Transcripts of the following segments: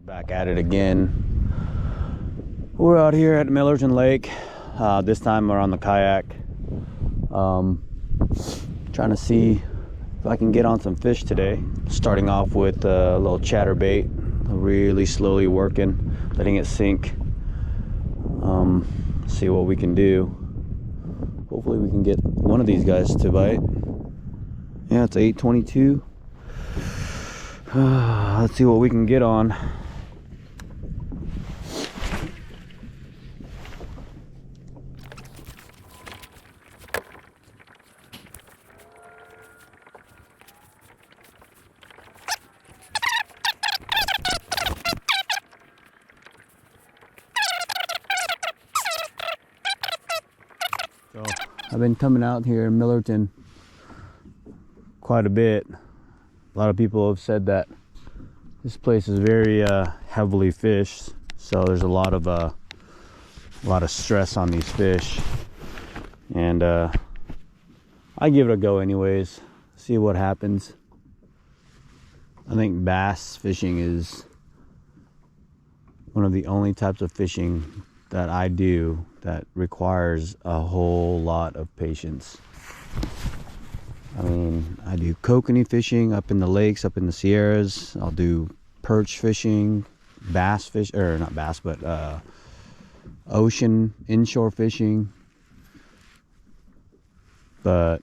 Back at it again. We're out here at Millerton Lake. This time we're on the kayak. Trying to see if I can get on some fish today. Starting off with a little chatterbait, really slowly working, letting it sink. See what we can do. Hopefully we can get one of these guys to bite. Yeah, it's 8:22. Let's see what we can get on. So I've been coming out here in Millerton quite a bit. A lot of people have said that this place is very heavily fished, so there's a lot of stress on these fish, and I give it a go anyways, see what happens. I think bass fishing is one of the only types of fishing that I do that requires a whole lot of patience. I mean, I do kokanee fishing up in the lakes, up in the Sierras. I'll do perch fishing, bass fish, or not bass, but ocean inshore fishing. But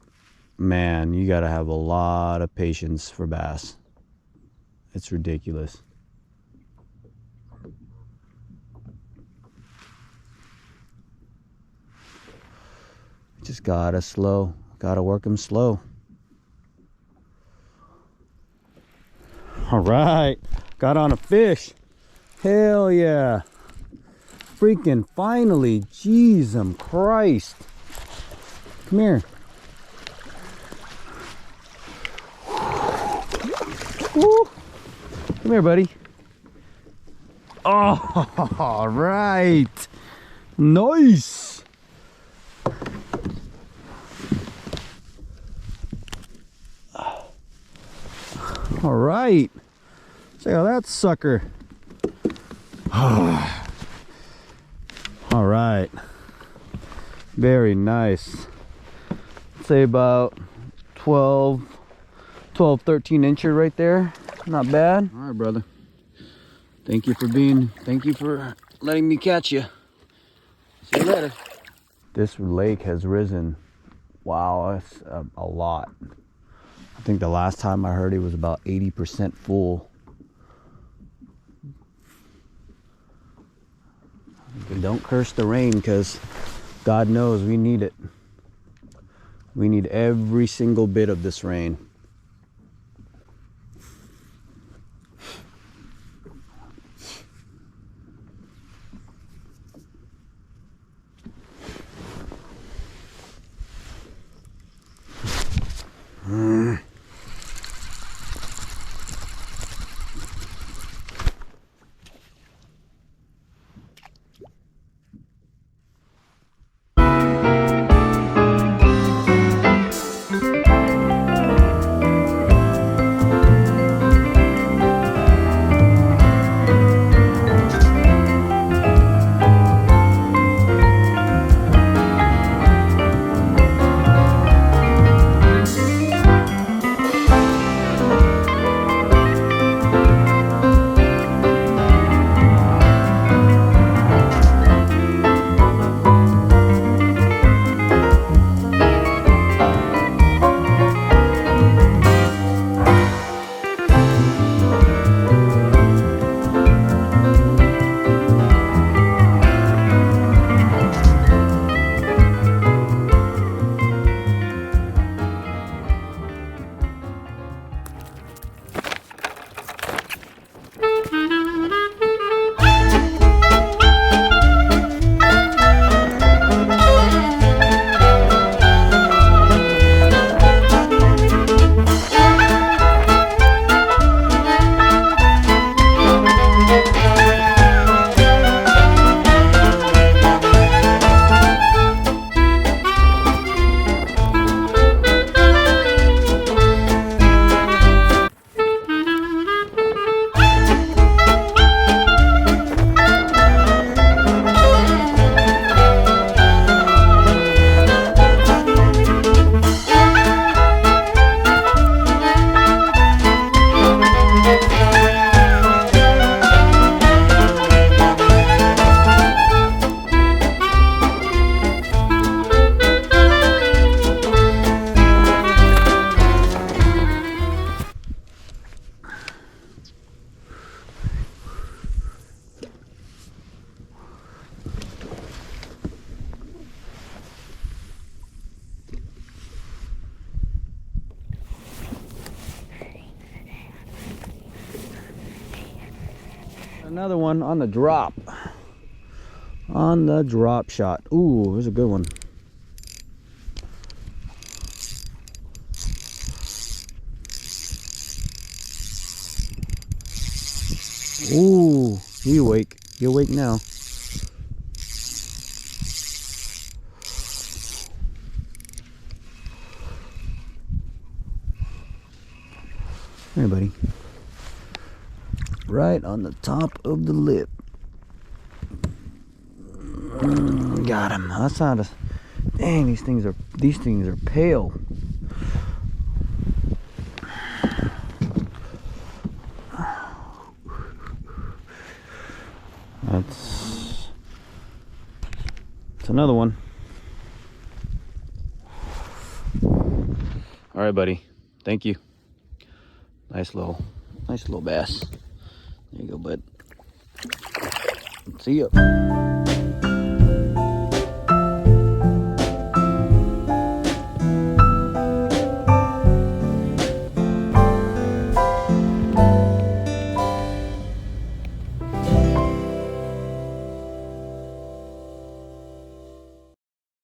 man, you gotta have a lot of patience for bass. It's ridiculous. Just gotta work them slow. All right, got on a fish. Hell yeah. Freaking finally, Jesus Christ. Come here. Woo. Come here, buddy. Oh, all right. Nice. All right. Check out that sucker. All right. Very nice. Say about 13 incher right there. Not bad. All right, brother. Thank you for letting me catch you. See you later. This lake has risen. Wow, that's a lot. I think the last time I heard it was about 80% full. And don't curse the rain, because God knows we need it. We need every single bit of this rain. Another one on the drop. On the drop shot. Ooh, there's a good one. Ooh, he awake. He awake now. Hey, buddy. Right on the top of the lip. Got him. That's not a. Dang, these things are pale. That's another one. All right, buddy. Thank you. Nice little bass. There you go, bud. See ya.